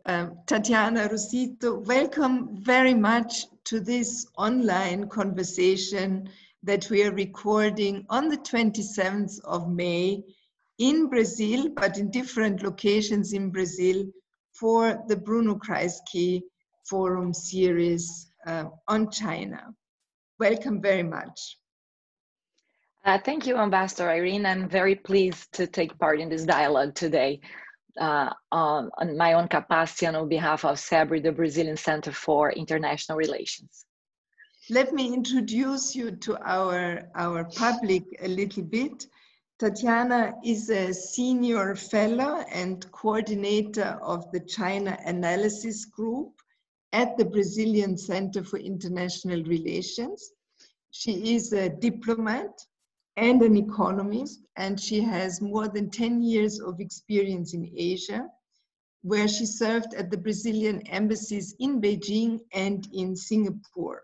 Tatjana Rosito, welcome very much to this online conversation that we are recording on the 27th of May in Brazil, but in different locations in Brazil, for the Bruno Kreisky Forum series on China. Welcome very much. Thank you, Ambassador Irene. I'm very pleased to take part in this dialogue today on my own capacity and on behalf of CEBRI, the Brazilian Center for International Relations. Let me introduce you to our public a little bit. Tatjana is a senior fellow and coordinator of the China Analysis Group at the Brazilian Center for International Relations. She is a diplomat and an economist, and she has more than 10 years of experience in Asia, where she served at the Brazilian embassies in Beijing and in Singapore.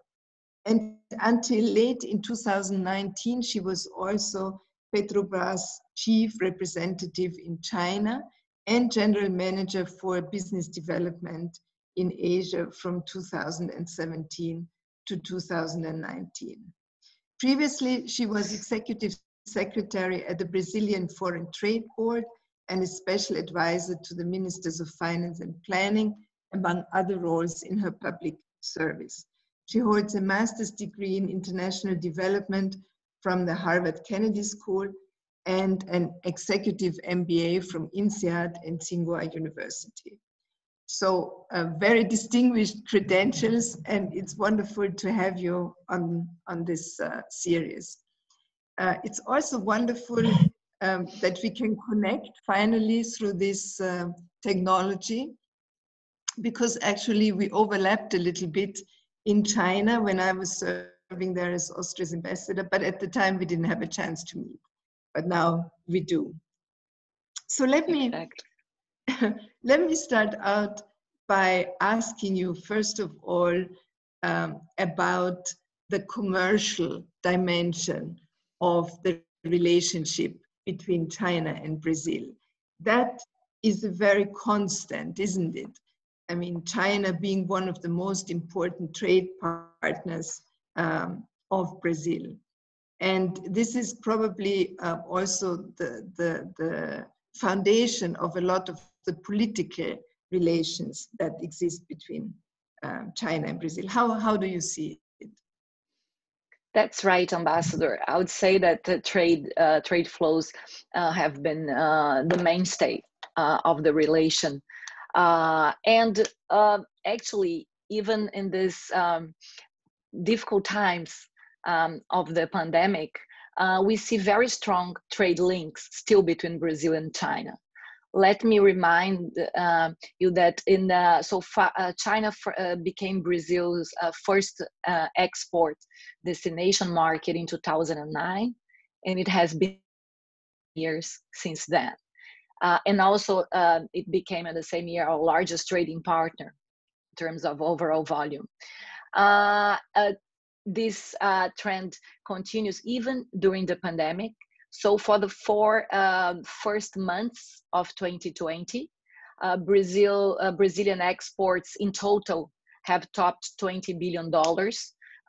And until late in 2019, she was also Petrobras chief representative in China and general manager for business development in Asia from 2017 to 2019. Previously, she was executive secretary at the Brazilian Foreign Trade Board and a special advisor to the ministers of finance and planning, among other roles in her public service. She holds a master's degree in international development from the Harvard Kennedy School and an executive MBA from INSEAD and Tsinghua University. So very distinguished credentials, and it's wonderful to have you on this series. It's also wonderful that we can connect finally through this technology, because actually we overlapped a little bit in China when I was serving there as Austria's ambassador, but at the time we didn't have a chance to meet, but now we do. So let me start out by asking you, first of all, about the commercial dimension of the relationship between China and Brazil. That is a very constant, isn't it? I mean, China being one of the most important trade partners of Brazil. And this is probably also the foundation of a lot of the political relations that exist between China and Brazil. How do you see it? That's right, Ambassador. I would say that the trade flows have been the mainstay of the relation. Actually, even in this difficult times of the pandemic, we see very strong trade links still between Brazil and China. Let me remind you that China became Brazil's first export destination market in 2009, and it has been years since then. And also, it became at the same year our largest trading partner in terms of overall volume. This trend continues even during the pandemic. So for the first months of 2020, Brazilian exports in total have topped $20 billion,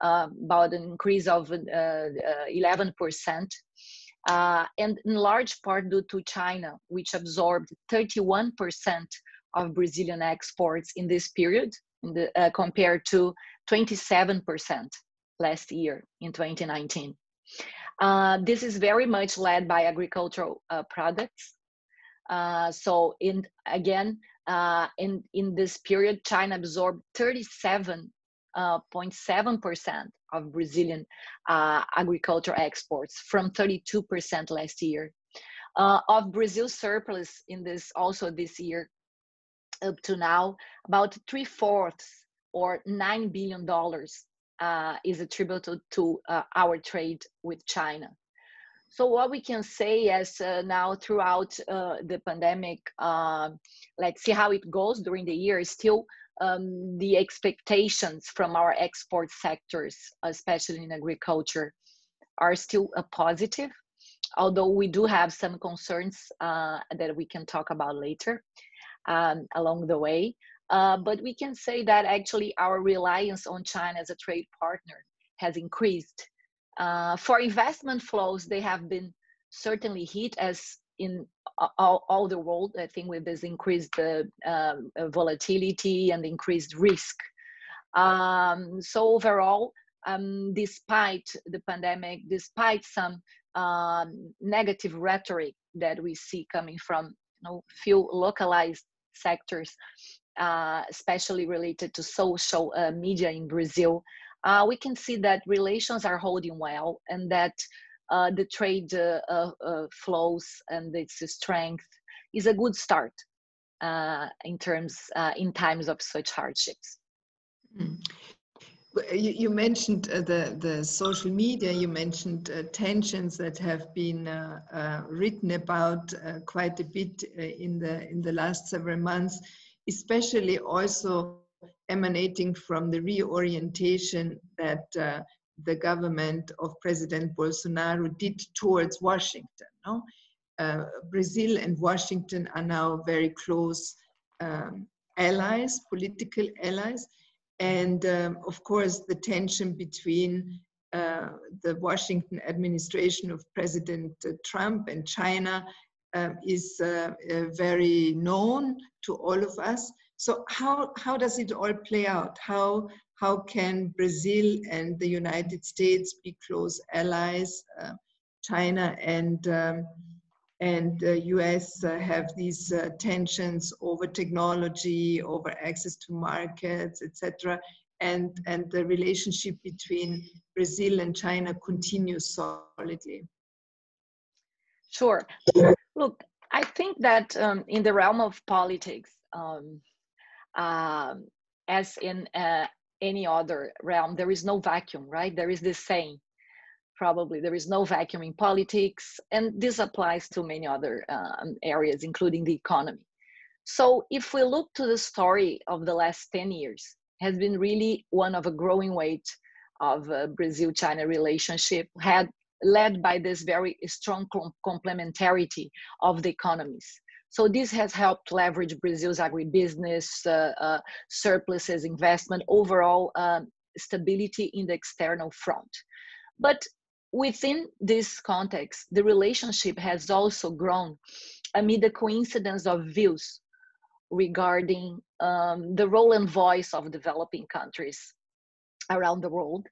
about an increase of 11%. And in large part due to China, which absorbed 31% of Brazilian exports in this period, compared to 27% last year in 2019. This is very much led by agricultural products. So in this period, China absorbed 37.7% of Brazilian agricultural exports from 32% last year. Of Brazil's surplus in this year up to now, about 3/4 or $9 billion is attributed to our trade with China. So what we can say is now throughout the pandemic, let's see how it goes during the year, still the expectations from our export sectors, especially in agriculture, are still positive, although we do have some concerns that we can talk about later along the way. But we can say that actually our reliance on China as a trade partner has increased. For investment flows, they have been certainly hit, as in all the world, I think, with this increased volatility and increased risk. So overall, despite the pandemic, despite some negative rhetoric that we see coming from few localized sectors, especially related to social media in Brazil, we can see that relations are holding well, and that the trade flows and its strength is a good start in times of such hardships. You mentioned the social media. You mentioned tensions that have been written about quite a bit in the last several months, especially also emanating from the reorientation that the government of President Bolsonaro did towards Washington. No? Brazil and Washington are now very close allies, political allies. And of course, the tension between the Washington administration of President Trump and China is very known to all of us. So how does it all play out? How can Brazil and the United States be close allies? China and the US have these tensions over technology, over access to markets, etc. And the relationship between Brazil and China continues solidly. Sure. Look, I think that in the realm of politics, as in any other realm, there is no vacuum, right? There is this saying, probably, there is no vacuum in politics, and this applies to many other areas, including the economy. So if we look to the story of the last 10 years, has been really one of a growing weight of Brazil-China relationship, led by this very strong complementarity of the economies. So this has helped leverage Brazil's agribusiness, surpluses, investment, overall stability in the external front. But within this context, the relationship has also grown amid the coincidence of views regarding the role and voice of developing countries around the world.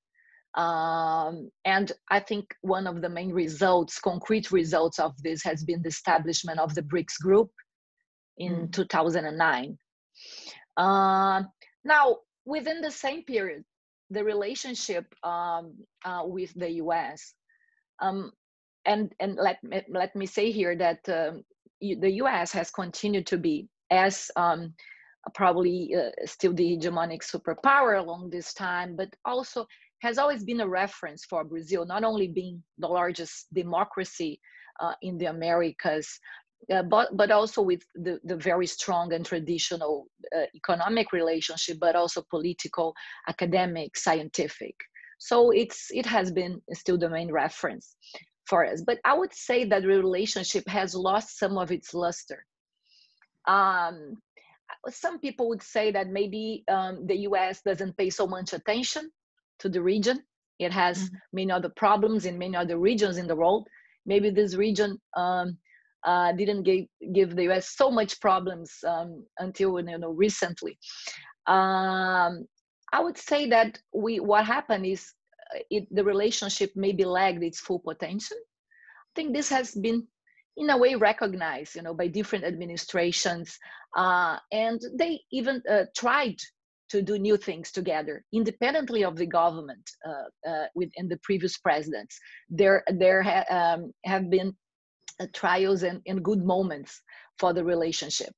And I think one of the main results, concrete results of this, has been the establishment of the BRICS group in 2009. Now, within the same period, the relationship with the US, and let me say here that the US has continued to be, as probably still the hegemonic superpower along this time, but also has always been a reference for Brazil, not only being the largest democracy in the Americas, but also with the very strong and traditional economic relationship, but also political, academic, scientific. So it has been still the main reference for us. But I would say that the relationship has lost some of its luster. Some people would say that maybe the US doesn't pay so much attention to the region. It has many other problems in many other regions in the world. Maybe this region didn't give the US so much problems until recently. I would say that what happened is the relationship maybe lagged its full potential. I think this has been in a way recognized, by different administrations, and they even tried to do new things together, independently of the government within the previous presidents. There have been trials and good moments for the relationship.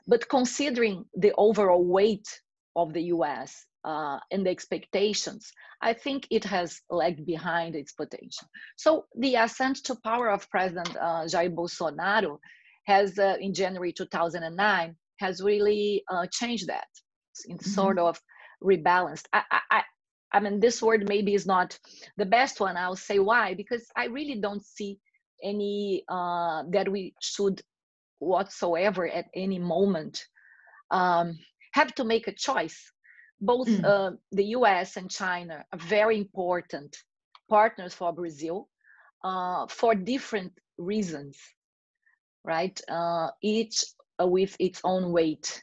But considering the overall weight of the US and the expectations, I think it has lagged behind its potential. So the ascent to power of President Jair Bolsonaro has, in January 2009, has really changed that. It's sort of rebalanced. I mean, this word maybe is not the best one. I'll say why, because I really don't see any that we should whatsoever at any moment have to make a choice. Both the US and China are very important partners for Brazil for different reasons, right? Each with its own weight,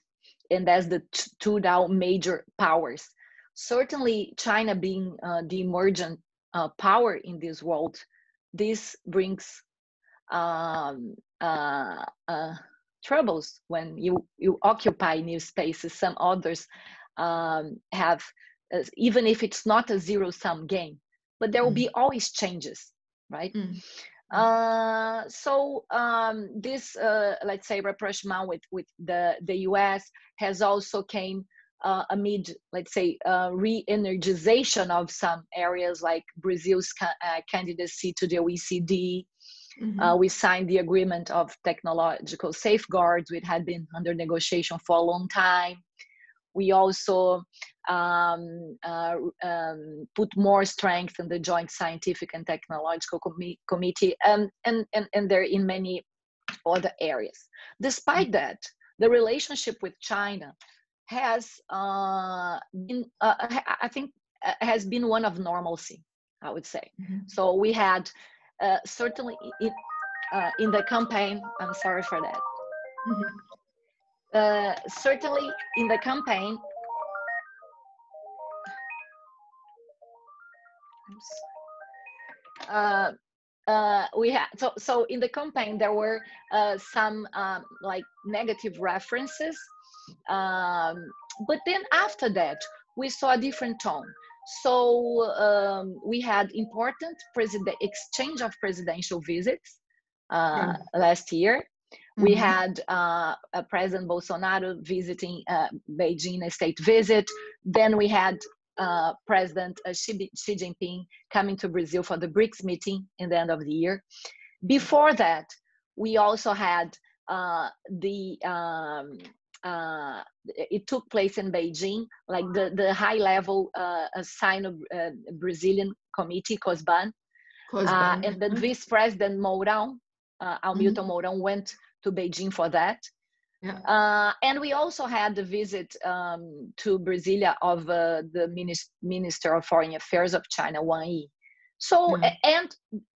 and as the two now major powers. Certainly, China being the emergent power in this world, this brings troubles when you occupy new spaces. Some others have, even if it's not a zero-sum game, but there will be always changes, right? So this, let's say, rapprochement with the US has also came amid, let's say, re-energization of some areas like Brazil's candidacy to the OECD. We signed the agreement of technological safeguards, which had been under negotiation for a long time. We also put more strength in the Joint Scientific and Technological Committee, and there in many other areas. Despite that, the relationship with China has been, I think, has been one of normalcy, I would say. So we had certainly in the campaign, I'm sorry for that. Certainly in the campaign, we had so in the campaign there were some like negative references, but then after that we saw a different tone. So we had important exchange of presidential visits last year. We had President Bolsonaro visiting Beijing, a state visit. Then we had President Xi Jinping coming to Brazil for the BRICS meeting in the end of the year. Before that, we also had it took place in Beijing, like the high-level Sino-Brazilian committee, COSBAN, and the Vice President Mourão, Hamilton Mourão, went to Beijing for that. And we also had the visit to Brasilia of the Minister of Foreign Affairs of China, Wang Yi. So, and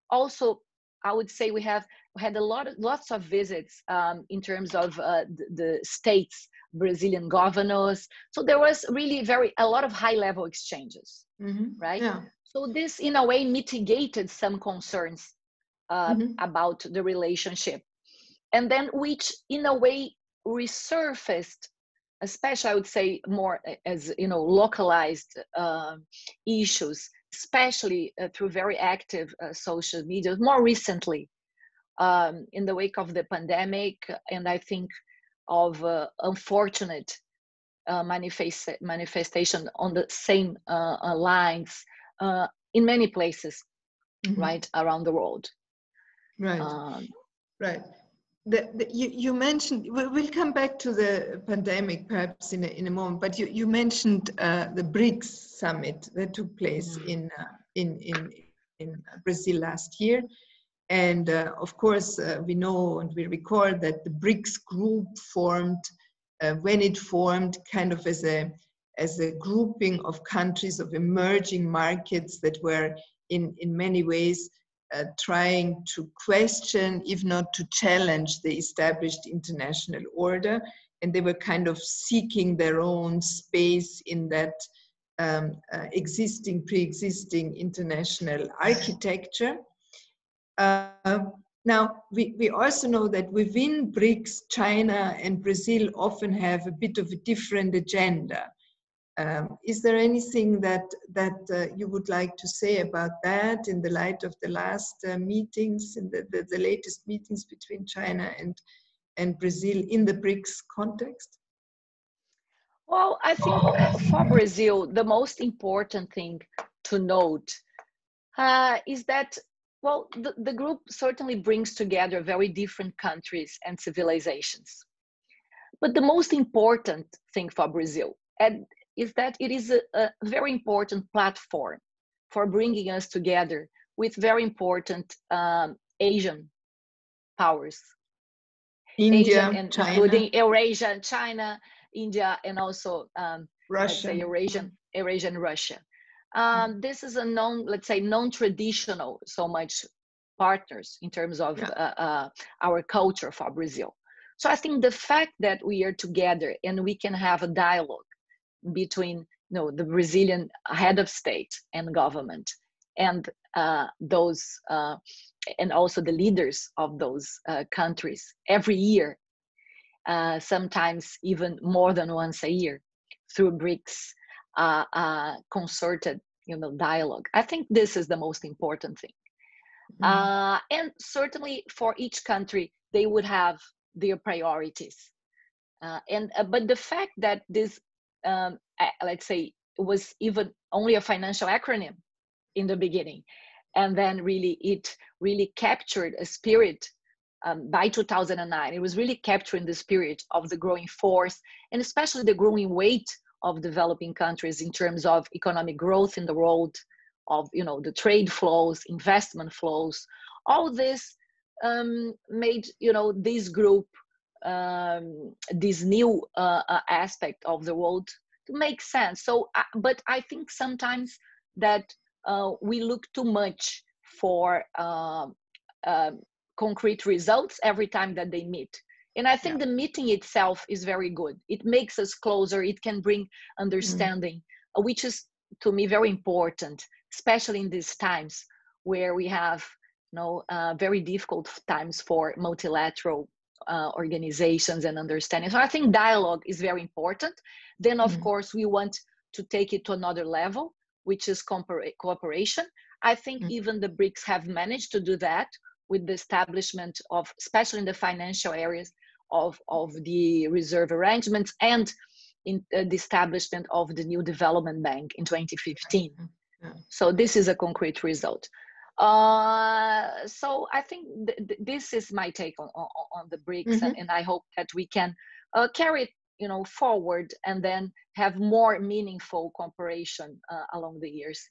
also, I would say we had lots of visits in terms of the states, Brazilian governors. So there was really a lot of high-level exchanges, right? So this, in a way, mitigated some concerns about the relationship. And then which, in a way, resurfaced, especially I would say more as, you know, localized issues, especially through very active social media, more recently in the wake of the pandemic, and I think of unfortunate manifestation on the same lines in many places, right, around the world. Right, right. You mentioned, we'll come back to the pandemic perhaps in a moment, but you mentioned the BRICS Summit that took place in Brazil last year. And of course, we know and we recall that the BRICS group formed, when it formed, kind of as a grouping of countries, of emerging markets that were in many ways trying to question, if not to challenge, the established international order. And they were kind of seeking their own space in that pre-existing international architecture. Now, we also know that within BRICS, China and Brazil often have a bit of a different agenda. Is there anything that you would like to say about that in the light of the last meetings, in the latest meetings between China and Brazil in the BRICS context? Well, I think for Brazil, the most important thing to note is that, well, the group certainly brings together very different countries and civilizations. But the most important thing for Brazil is that it is a very important platform for bringing us together with very important Asian powers. India, Asian, China. Including Eurasia and China, India, and also let's say Russia. Eurasian Russia. This is a let's say non-traditional so much partners in terms of our culture for Brazil. So I think the fact that we are together and we can have a dialogue between the Brazilian head of state and government and those and also the leaders of those countries every year, sometimes even more than once a year, through BRICS concerted dialogue. I think this is the most important thing. And certainly for each country, they would have their priorities. But the fact that this, let's say, was even only a financial acronym in the beginning, and then it really captured a spirit by 2009. It was really capturing the spirit of the growing force, and especially the growing weight of developing countries in terms of economic growth in the world, of the trade flows, investment flows. All this made this group, this new aspect of the world to make sense. So, but I think sometimes that we look too much for concrete results every time that they meet. And I think the meeting itself is very good. It makes us closer. It can bring understanding, which is, to me, very important, especially in these times where we have very difficult times for multilateral organizations and understanding. So I think dialogue is very important. Then, of course, we want to take it to another level, which is cooperation. I think even the BRICS have managed to do that with the establishment of, especially in the financial areas, of the reserve arrangements, and in the establishment of the new development bank in 2015. So this is a concrete result. So I think this is my take on the BRICS, and I hope that we can carry it forward and then have more meaningful cooperation along the years.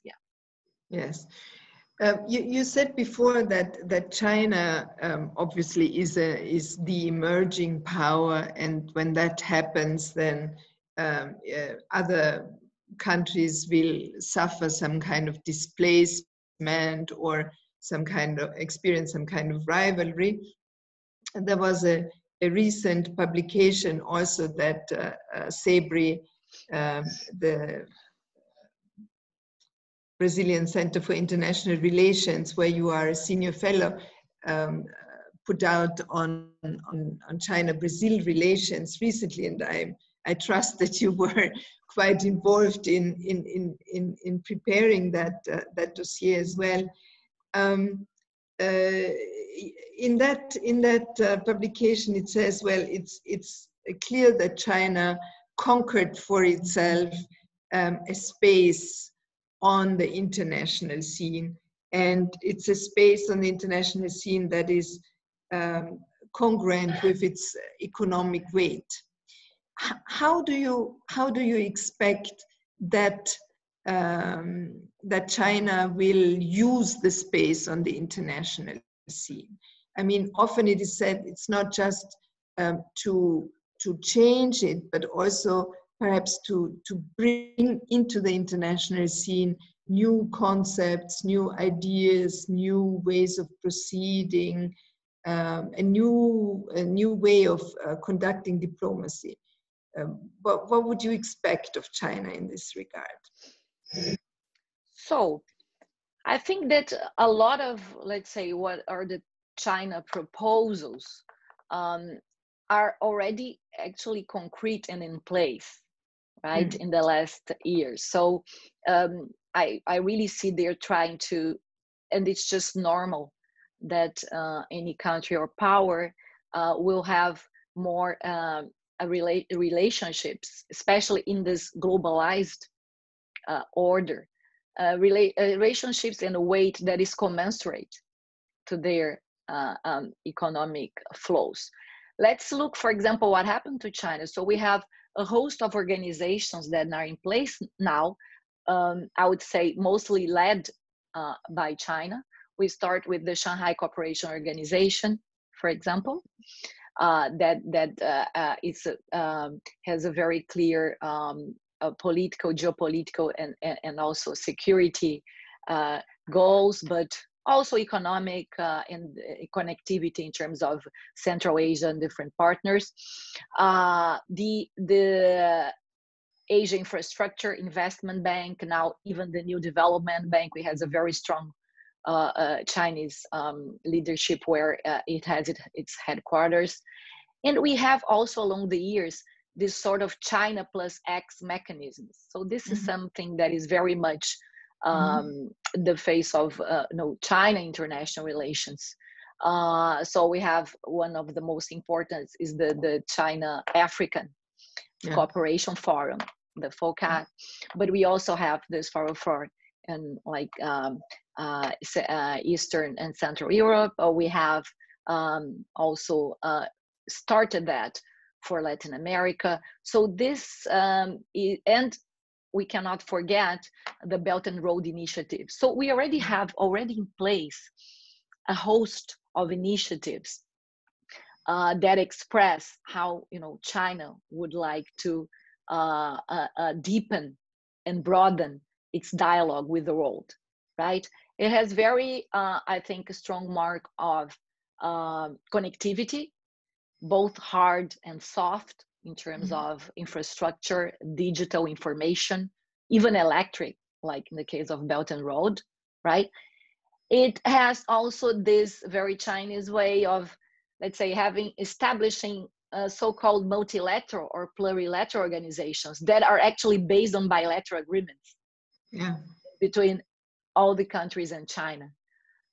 Yes. You said before that China obviously is the emerging power, and when that happens, then other countries will suffer some kind of displacement or experience some kind of rivalry. And there was a recent publication also that CEBRI, the Brazilian Center for International Relations, where you are a senior fellow, put out on China-Brazil relations recently, and I trust that you were quite involved in preparing that dossier as well. In that publication, it says, well, it's clear that China conquered for itself a space on the international scene, and it's a space on the international scene that is congruent with its economic weight. How do you expect that that China will use the space on the international scene? I mean, often it is said it's not just to change it, but also perhaps to bring into the international scene new concepts, new ideas, new ways of proceeding, a new way of conducting diplomacy. What would you expect of China in this regard? So I think that a lot of, let's say, what are the China proposals are already actually concrete and in place, right, in the last years. So I really see they're trying to, and it's just normal that any country or power will have more relationships, especially in this globalized order, relationships in a weight that is commensurate to their economic flows. Let's look, for example, what happened to China. So we have a host of organizations that are in place now, I would say mostly led by China. We start with the Shanghai Cooperation Organization, for example. has a very clear political, geopolitical, and also security goals, but also economic and connectivity in terms of Central Asia and different partners. The Asia Infrastructure Investment Bank, now even the new development bank, we has a very strong Chinese leadership where it has its headquarters. And we have also along the years this sort of China plus X mechanisms. So this is something that is very much the face of China international relations. So we have one of the most important is the China African Cooperation Forum, the FOCAC, but we also have this Forum for and like Eastern and Central Europe. We have also started that for Latin America. So this and we cannot forget the Belt and Road Initiative. So we already have in place a host of initiatives that express how China would like to deepen and broaden its dialogue with the world, right? It has very, I think, a strong mark of connectivity, both hard and soft in terms of infrastructure, digital information, even electric, like in the case of Belt and Road, right? It has also this very Chinese way of, let's say, establishing so-called multilateral or plurilateral organizations that are actually based on bilateral agreements between all the countries and China.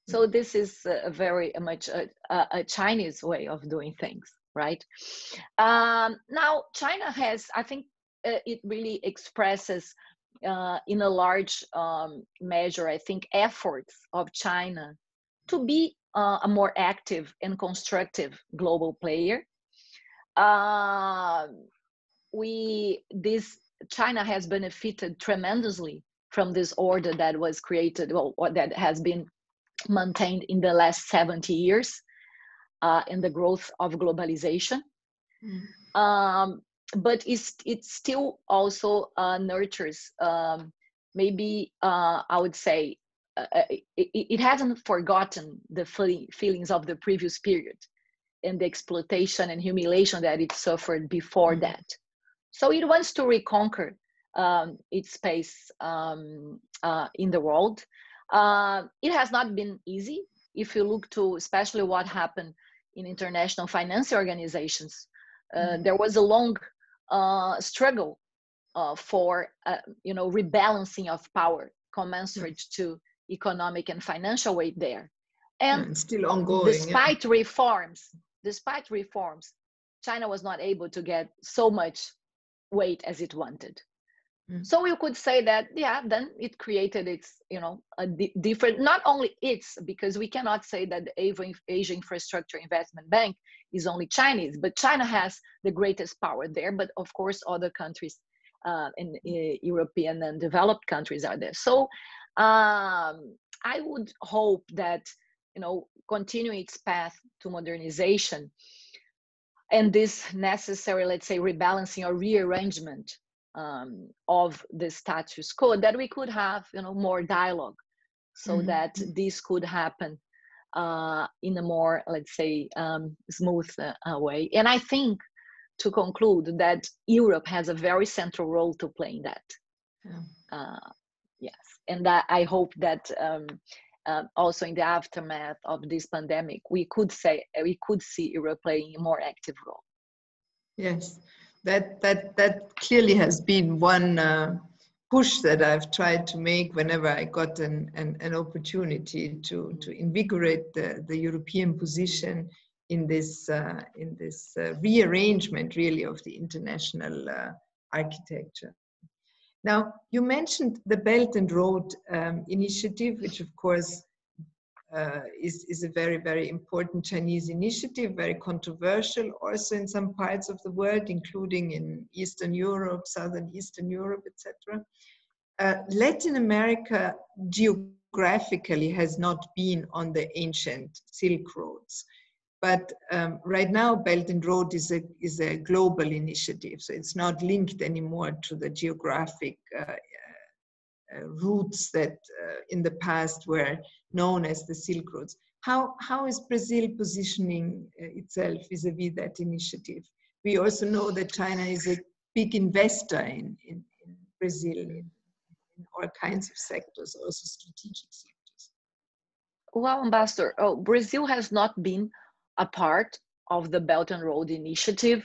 So this is very much a Chinese way of doing things, right? Now, China has, I think it really expresses in a large measure, I think, efforts of China to be a more active and constructive global player. China has benefited tremendously from this order that was created, or that has been maintained in the last 70 years in the growth of globalization. But it still also nurtures, maybe I would say, it hasn't forgotten the feelings of the previous period and the exploitation and humiliation that it suffered before that. So it wants to reconquer its space in the world. It has not been easy. If you look to especially what happened in international financial organizations, there was a long struggle for rebalancing of power commensurate to economic and financial weight there. And still ongoing. Despite reforms, China was not able to get so much weight as it wanted. So you could say that, then it created its, a different, not only its, because we cannot say that the Asia Infrastructure Investment Bank is only Chinese, but China has the greatest power there. But of course, other countries in European and developed countries are there. So I would hope that, continuing its path to modernization and this necessary, let's say, rebalancing or rearrangement of the status quo, that we could have more dialogue, so that this could happen in a more, let's say, smooth way. And I think, to conclude, that Europe has a very central role to play in that. Yes, and I hope that also in the aftermath of this pandemic, we could see Europe playing a more active role. Yes. That clearly has been one push that I've tried to make whenever I got an opportunity to invigorate the European position in this rearrangement, really, of the international architecture. Now, you mentioned the Belt and Road Initiative, which of course is a very, very important Chinese initiative, very controversial also in some parts of the world, including in Eastern Europe, Southern Eastern Europe, etc. Latin America geographically has not been on the ancient Silk Roads. But right now, Belt and Road is a global initiative, so it's not linked anymore to the geographic routes that in the past were known as the Silk Roads. How is Brazil positioning itself vis-a-vis that initiative? We also know that China is a big investor in Brazil in all kinds of sectors, also strategic sectors. Well, Ambassador, Brazil has not been a part of the Belt and Road Initiative,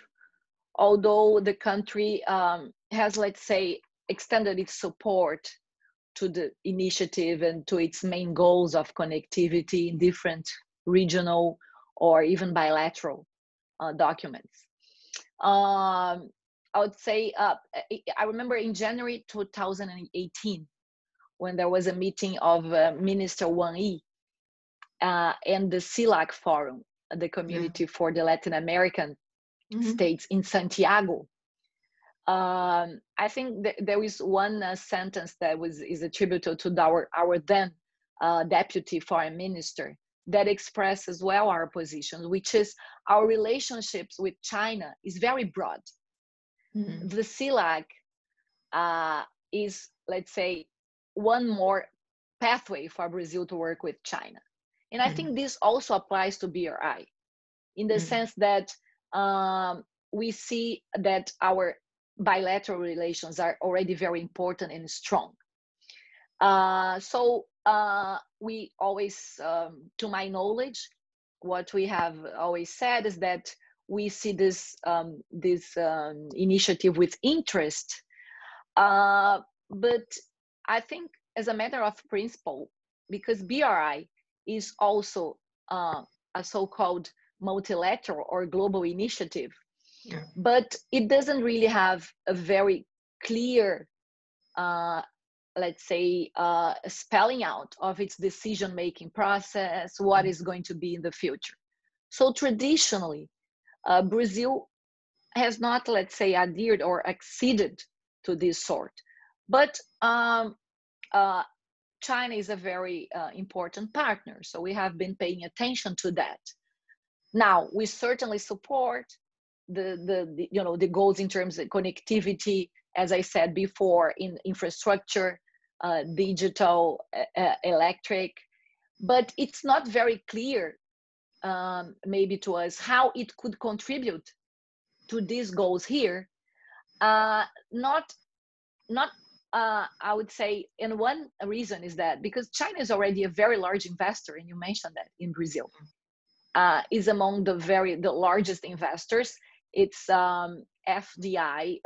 although the country has, let's say, extended its support to the initiative and to its main goals of connectivity in different regional or even bilateral documents. I would say, I remember in January 2018, when there was a meeting of Minister Wang Yi and the CELAC Forum, the Community for the Latin American States in Santiago. I think there is one sentence that is attributed to our then Deputy Foreign Minister that expresses well our position, which is our relationships with China is very broad. The CELAC is, let's say, one more pathway for Brazil to work with China. And I think this also applies to BRI in the sense that we see that our bilateral relations are already very important and strong. So we always, to my knowledge, what we have always said is that we see this initiative with interest. But I think as a matter of principle, because BRI is also a so-called multilateral or global initiative, but it doesn't really have a very clear, let's say, spelling out of its decision-making process, what is going to be in the future. So traditionally, Brazil has not, let's say, adhered or acceded to this sort. But China is a very important partner, so we have been paying attention to that. Now, we certainly support the goals in terms of connectivity, as I said before, in infrastructure, digital, electric, but it's not very clear maybe to us how it could contribute to these goals here. I would say, and one reason is that because China is already a very large investor, and you mentioned that in Brazil, is among the largest investors. It's FDI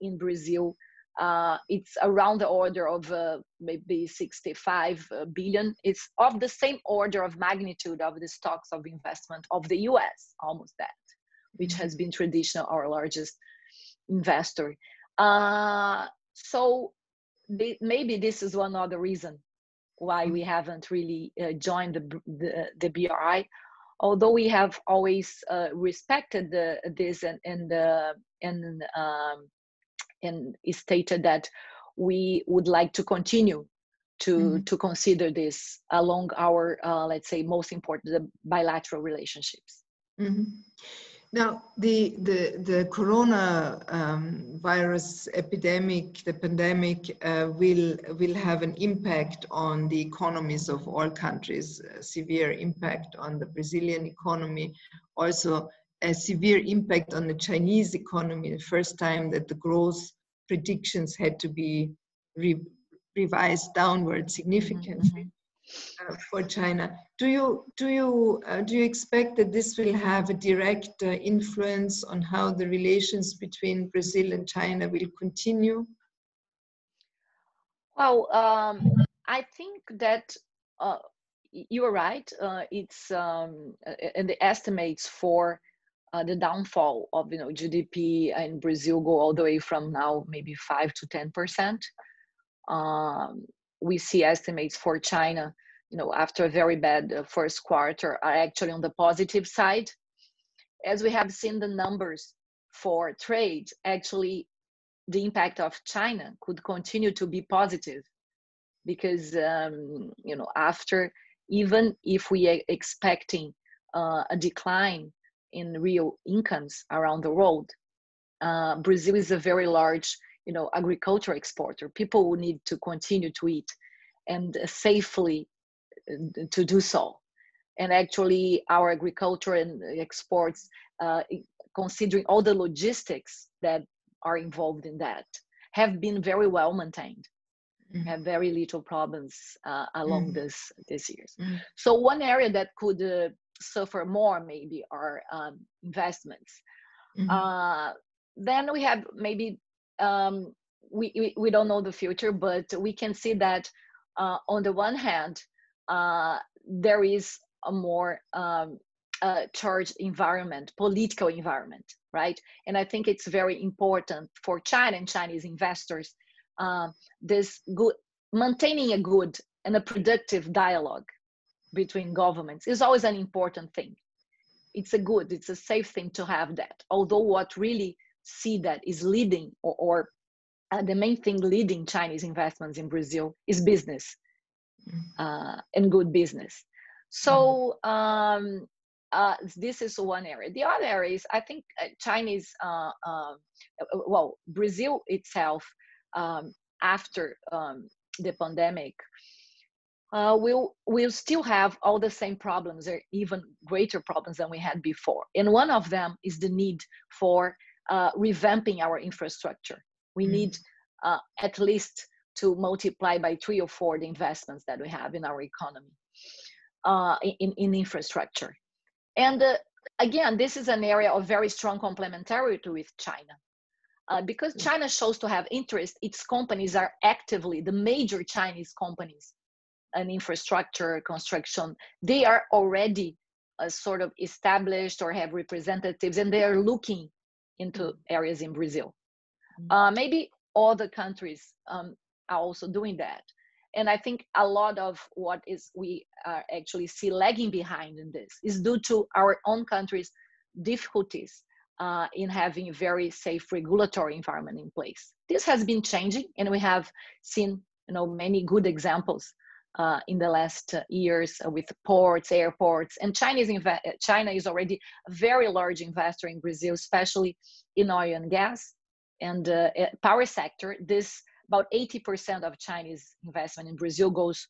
in Brazil. It's around the order of maybe 65 billion. It's of the same order of magnitude of the stocks of investment of the US, almost that, which has been traditional our largest investor. So maybe this is one other reason why we haven't really joined the BRI, although we have always respected this and stated that we would like to continue to consider this along our, let's say, most important bilateral relationships. Now, the corona virus epidemic, the pandemic, will have an impact on the economies of all countries, a severe impact on the Brazilian economy, also a severe impact on the Chinese economy, the first time that the growth predictions had to be revised downward significantly. For China, do you expect that this will have a direct influence on how the relations between Brazil and China will continue? Well, I think that you are right. It's and the estimates for the downfall of GDP in Brazil go all the way from now maybe 5 to 10%. We see estimates for China, after a very bad first quarter, are actually on the positive side. As we have seen the numbers for trade, actually the impact of China could continue to be positive because, after, even if we are expecting a decline in real incomes around the world, Brazil is a very large, agriculture exporter. People will need to continue to eat, and safely to do so. And actually, our agriculture and exports, considering all the logistics that are involved in that, have been very well maintained. Have very little problems along this years. So one area that could suffer more maybe are investments. Then we have maybe we don't know the future, but we can see that on the one hand there is a more charged environment, political environment, right? And I think it's very important for China and Chinese investors, maintaining a good and a productive dialogue between governments is always an important thing. It's a safe thing to have that. Although what really see that is leading, or the main thing leading Chinese investments in Brazil is business, and good business. So this is one area. The other area is, I think, Chinese, Brazil itself, after the pandemic, we'll still have all the same problems, or even greater problems than we had before. And one of them is the need for revamping our infrastructure. We need at least to multiply by 3 or 4 the investments that we have in our economy, in infrastructure. And again, this is an area of very strong complementarity with China. Because China shows to have interest, its companies are actively, the major Chinese companies in infrastructure, construction, they are already sort of established or have representatives, and they are looking into areas in Brazil. Maybe other countries are also doing that. And I think a lot of what we actually see lagging behind in this is due to our own country's difficulties in having a very safe regulatory environment in place. This has been changing, and we have seen many good examples in the last years with ports, airports, and China is already a very large investor in Brazil, especially in oil and gas and power sector. About 80% of Chinese investment in Brazil goes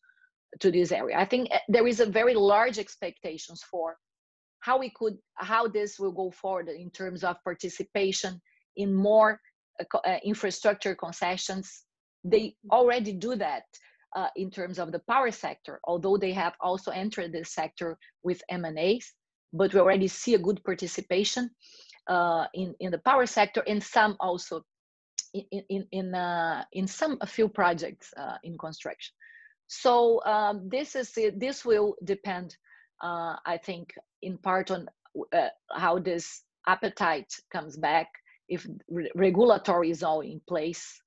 to this area. I think there is a very large expectations for how this will go forward in terms of participation in more infrastructure concessions. They already do that in terms of the power sector, although they have also entered this sector with M&As, but we already see a good participation in the power sector, and some also in a few projects in construction. So this will depend, I think, in part on how this appetite comes back, if regulatory is all in place,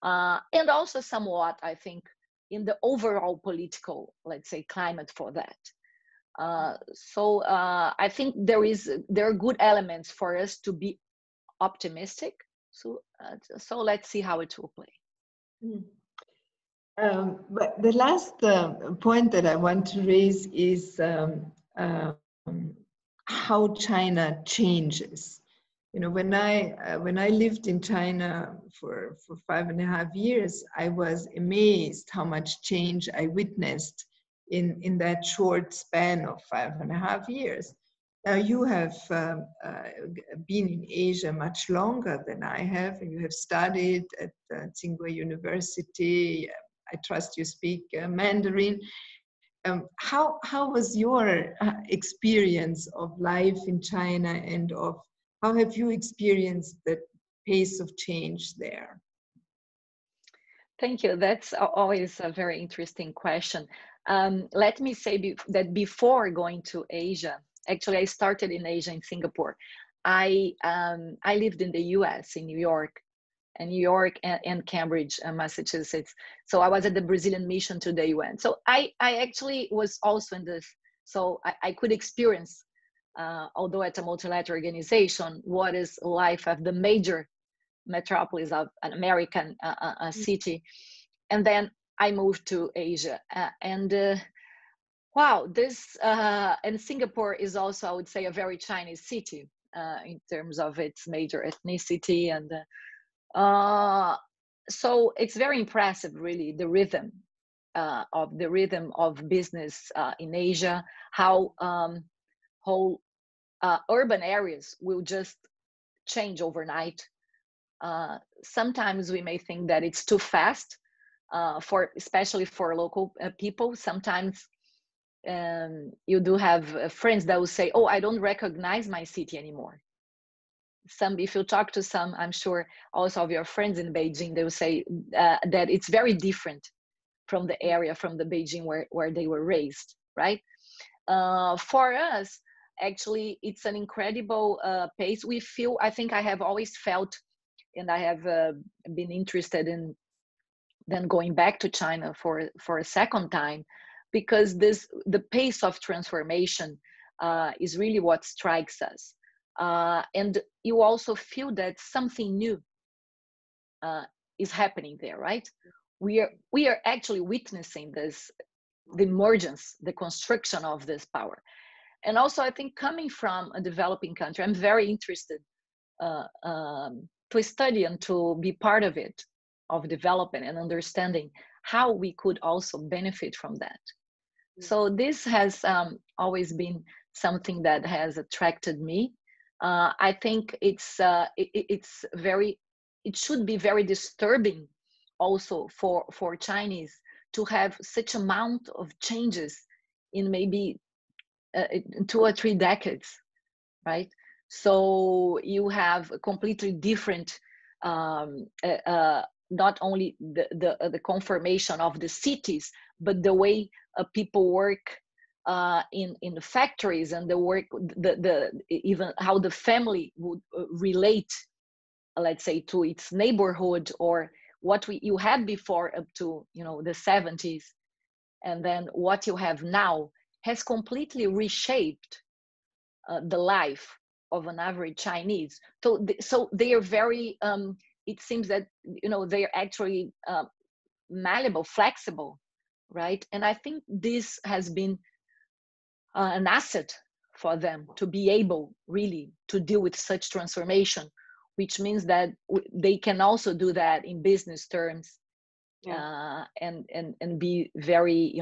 and also somewhat, I think, in the overall political, let's say, climate for that. So I think there are good elements for us to be optimistic. So let's see how it will play. But the last point that I want to raise is how China changes. When I lived in China for 5.5 years, I was amazed how much change I witnessed in that short span of 5.5 years. Now you have been in Asia much longer than I have, and you have studied at Tsinghua University. I trust you speak Mandarin. How was your experience of life in China, and of how have you experienced the pace of change there? Thank you. That's always a very interesting question. Let me say that before going to Asia, actually I started in Asia in Singapore. I lived in the US, in New York and Cambridge, Massachusetts. So I was at the Brazilian mission to the UN. So I actually was also in this, so I could experience, although at a multilateral organization, what is life of the major metropolis of an American city. And then I moved to Asia. And Wow, this and Singapore is also, I would say, a very Chinese city in terms of its major ethnicity, and so it's very impressive, really, the rhythm of business in Asia, how whole urban areas will just change overnight. Sometimes we may think that it's too fast, especially for local people. Sometimes you do have friends that will say, "Oh, I don't recognize my city anymore." If you talk to some, I'm sure also of your friends in Beijing, they will say that it's very different from the area, from the Beijing where they were raised, right? For us, actually, it's an incredible pace. We feel, I think I have always felt, and I have been interested in then going back to China for a second time, because the pace of transformation is really what strikes us. And you also feel that something new is happening there, right? We are actually witnessing this, the emergence, the construction of this power. And also, I think coming from a developing country, I'm very interested to study and to be part of it, of development and understanding how we could also benefit from that. So this has always been something that has attracted me. I think it should be very disturbing also for Chinese to have such amount of changes in maybe 2 or 3 decades, right? So you have a completely different, not only the conformation of the cities, but the way people work in the factories, and the work, even how the family would relate, let's say, to its neighborhood, or what you had before up to the 70s, and then what you have now has completely reshaped the life of an average Chinese. So they are very, it seems that they are actually malleable, flexible, right? And I think this has been an asset for them to be able really to deal with such transformation, which means that they can also do that in business terms, and be very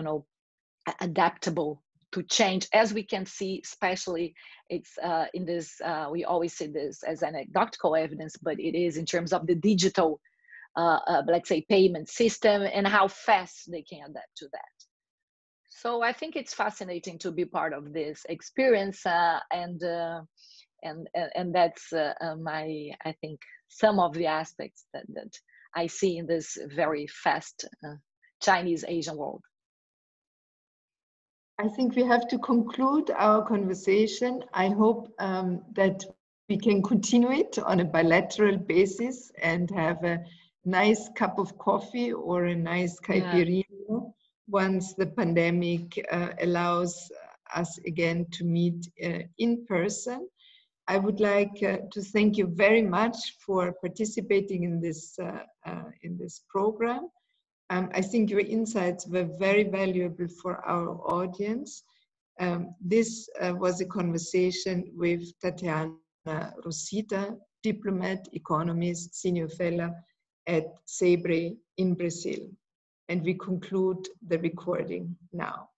adaptable to change, as we can see, especially it's in this, we always say this as anecdotal evidence, but it is in terms of the digital, let's say, payment system, and how fast they can adapt to that. So I think it's fascinating to be part of this experience, and that's I think some of the aspects that I see in this very fast Chinese Asian world. I think we have to conclude our conversation. I hope that we can continue it on a bilateral basis and have a nice cup of coffee or a nice caipirinha once the pandemic allows us again to meet in person. I would like to thank you very much for participating in this program. I think your insights were very valuable for our audience. This was a conversation with Tatjana Rosito, diplomat, economist, senior fellow at CEBRI in Brazil. And we conclude the recording now.